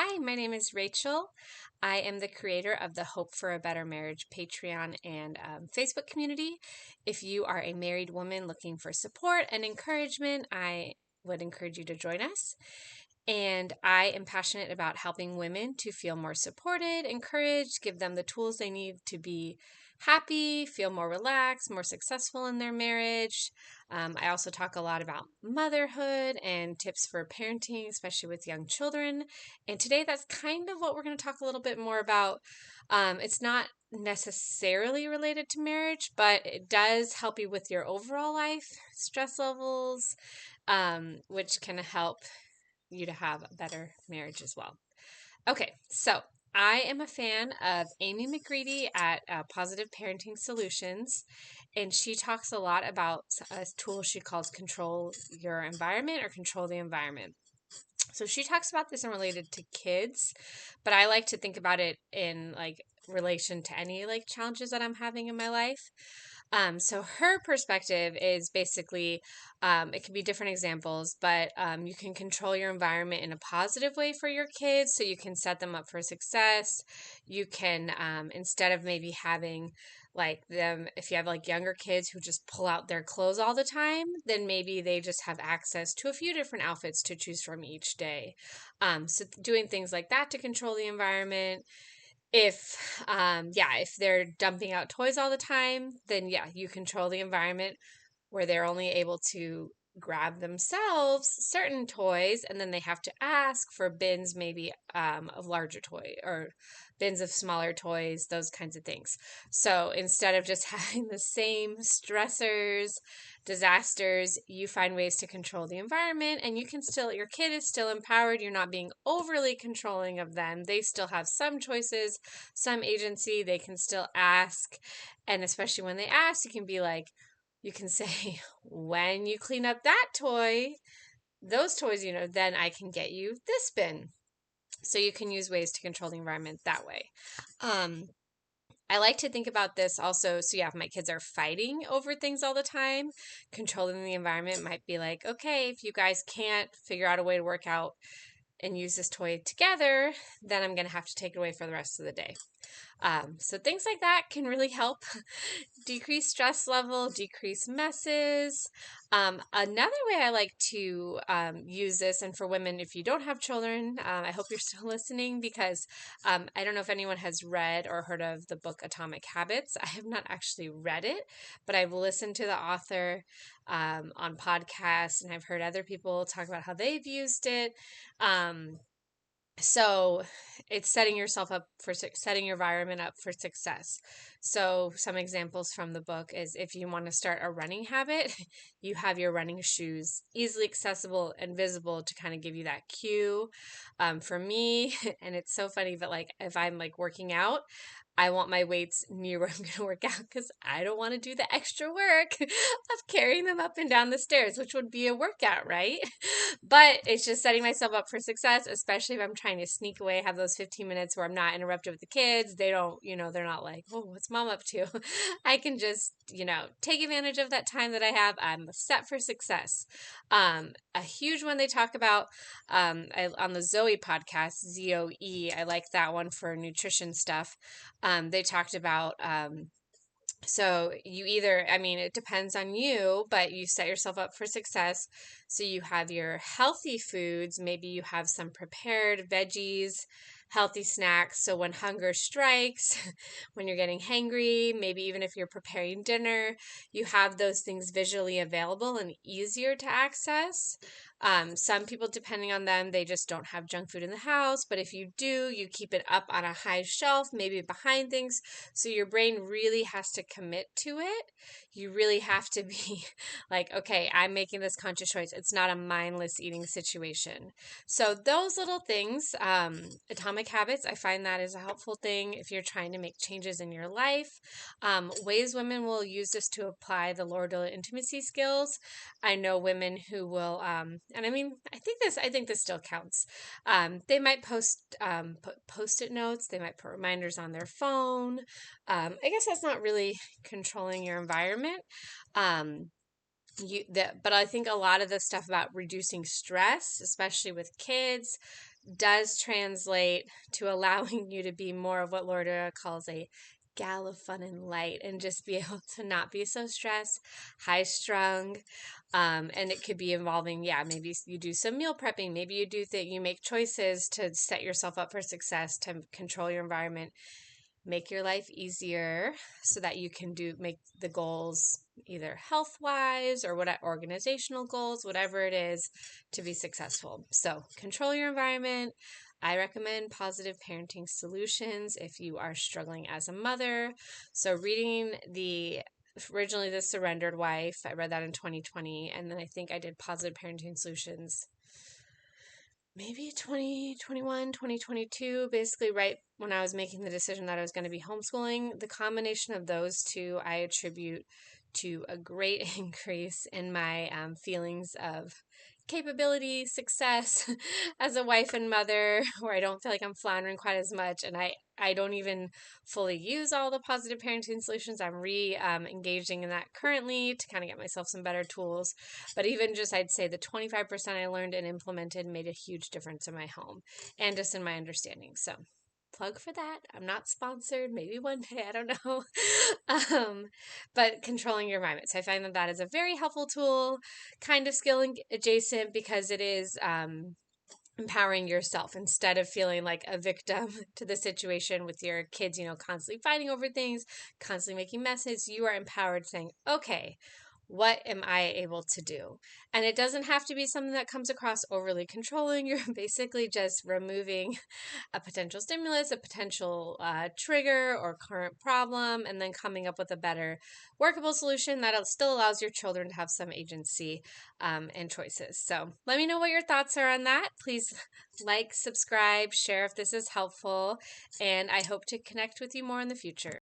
Hi, my name is Rachel. I am the creator of the Hope for a Better Marriage Patreon and Facebook community. If you are a married woman looking for support and encouragement, I would encourage you to join us. And I am passionate about helping women to feel more supported, encouraged, give them the tools they need to be happy, feel more relaxed, more successful in their marriage. I also talk a lot about motherhood and tips for parenting, especially with young children. And today, that's kind of what we're going to talk a little bit more about. It's not necessarily related to marriage, but it does help you with your overall life, stress levels, which can help you to have a better marriage as well. Okay, so I am a fan of Amy McGreedy at Positive Parenting Solutions, and she talks a lot about a tool she calls Control Your Environment or Control the Environment. So she talks about this in related to kids, but I like to think about it in like relation to any like challenges that I'm having in my life. So her perspective is basically, it can be different examples, but you can control your environment in a positive way for your kids. So you can set them up for success. You can, instead of maybe having like them, if you have like younger kids who just pull out their clothes all the time, then maybe they just have access to a few different outfits to choose from each day. So doing things like that to control the environment. If they're dumping out toys all the time, then yeah, you control the environment where they're only able to grab themselves certain toys, and then they have to ask for bins maybe of larger toy or bins of smaller toys, those kinds of things. So instead of just having the same stressors, disasters, you find ways to control the environment, and you can still, your kid is still empowered. You're not being overly controlling of them. They still have some choices, some agency. They can still ask, and especially when they ask, you can be like, you can say, when you clean up that toy, those toys, then I can get you this bin. So you can use ways to control the environment that way. Um, I like to think about this also. So, yeah, if my kids are fighting over things all the time, controlling the environment might be like, okay, if you guys can't figure out a way to work out and use this toy together, then I'm going to have to take it away for the rest of the day. So things like that can really help decrease stress level, decrease messes. Another way I like to use this, and for women, if you don't have children, I hope you're still listening because I don't know if anyone has read or heard of the book Atomic Habits. I have not actually read it, but I've listened to the author on podcasts, and I've heard other people talk about how they've used it. So it's setting yourself up for setting your environment up for success. So some examples from the book is if you want to start a running habit, you have your running shoes easily accessible and visible to kind of give you that cue. For me, and it's so funny, but like if I'm like working out, I want my weights near where I'm going to work out because I don't want to do the extra work of carrying them up and down the stairs, which would be a workout, right? But it's just setting myself up for success, especially if I'm trying to sneak away, have those 15 minutes where I'm not interrupted with the kids. They don't, they're not like, oh, what's mom up to? I can just, take advantage of that time that I have. I'm set for success. A huge one they talk about on the Zoe podcast, ZOE. I like that one for nutrition stuff. They talked about so you either, I mean, it depends on you, but you set yourself up for success. So you have your healthy foods. Maybe you have some prepared veggies, healthy snacks. So when hunger strikes, when you're getting hangry, maybe even if you're preparing dinner, you have those things visually available and easier to access. Some people, depending on them, they just don't have junk food in the house. But if you do, you keep it up on a high shelf, maybe behind things. So your brain really has to commit to it. You really have to be like, okay, I'm making this conscious choice. It's not a mindless eating situation. So those little things, atomic habits, I find that is a helpful thing if you're trying to make changes in your life. Ways women will use this to apply the Lord intimacy skills. I know women who will, and I mean, I think this still counts. They might put post-it notes. They might put reminders on their phone. I guess that's not really controlling your environment. But I think a lot of the stuff about reducing stress, especially with kids, does translate to allowing you to be more of what Laura calls a gal of fun and light, and just be able to not be so stressed, high strung. And it could be involving, yeah, maybe you do some meal prepping. Maybe you do that. You make choices to set yourself up for success, to control your environment, make your life easier so that you can make the goals either health wise or what organizational goals, whatever it is, to be successful. So control your environment. I recommend Positive Parenting Solutions if you are struggling as a mother. So reading originally The Surrendered Wife, I read that in 2020, and then I think I did Positive Parenting Solutions maybe 2021, 2022, basically right when I was making the decision that I was going to be homeschooling. The combination of those two I attribute to a great increase in my feelings of capability, success as a wife and mother, where I don't feel like I'm floundering quite as much. And I don't even fully use all the positive parenting solutions. I'm engaging in that currently to kind of get myself some better tools. But even just, I'd say the 25% I learned and implemented made a huge difference in my home and just in my understanding. So plug for that. I'm not sponsored. Maybe one day, I don't know. But controlling your environment. So I find that is a very helpful tool, kind of skill adjacent, because it is empowering yourself instead of feeling like a victim to the situation with your kids, constantly fighting over things, constantly making messes. You are empowered saying, okay, what am I able to do? And it doesn't have to be something that comes across overly controlling. You're basically just removing a potential stimulus, a potential trigger or current problem, and then coming up with a better workable solution that still allows your children to have some agency and choices. So let me know what your thoughts are on that. Please like, subscribe, share if this is helpful, and I hope to connect with you more in the future.